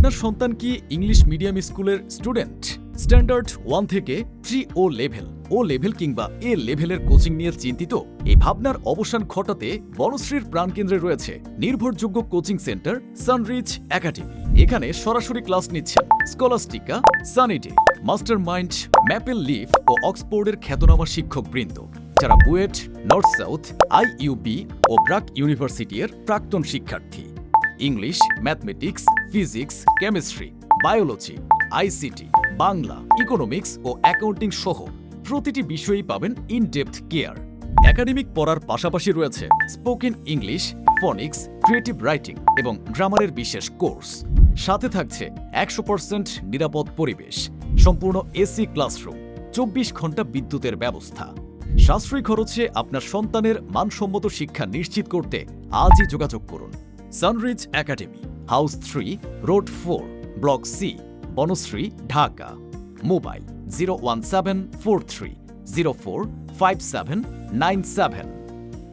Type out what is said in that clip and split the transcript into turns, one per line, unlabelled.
আপনার সন্তান কি ইংলিশ মিডিয়াম স্কুলের স্টুডেন্ট? স্ট্যান্ডার্ড 1 থেকে প্রি ও লেভেল কিংবা এ লেভেলের কোচিং নিয়ে চিন্তিত? এই ভাবনার অবসান ঘটাতে বনশ্রীর প্রাণকেন্দ্রে রয়েছে নির্ভরযোগ্য কোচিং সেন্টার সানরিচ একাডেমি। এখানে সরাসরি ক্লাস নিচ্ছেন Scholastica, Sunnydale, Mastermind, Maple Leaf ও অক্সফোর্ডের খ্যাতনামা শিক্ষকবৃন্দ, যারা বুয়েট, নর্থ সাউথ, আইইউবি ও ব্রাক ইউনিভার্সিটি এর প্রাক্তন শিক্ষার্থী। English, mathematics, physics, chemistry, biology, ICT, Bangla, economics ও অ্যাকাউন্টিং সহ প্রতিটি বিষয়েই পাবেন ইন ডেপথ কেয়ার। একাডেমিক পড়ার পাশাপাশি রয়েছে স্পোকেন ইংলিশ, ফনিক্স, ক্রিয়েটিভ রাইটিং এবং গ্রামারের বিশেষ কোর্স। সাথে থাকছে 100% নিরাপদ পরিবেশ, সম্পূর্ণ এসি ক্লাসরুম, 24 ঘন্টা বিদ্যুতের ব্যবস্থা। সাশ্রয়ী খরচে আপনার সন্তানের মানসম্মত শিক্ষা নিশ্চিত করতে আজই যোগাযোগ করুন। Sunrich Academy, house 3, road 4, block C, Banasree, Dhaka. Mobile 01743 045797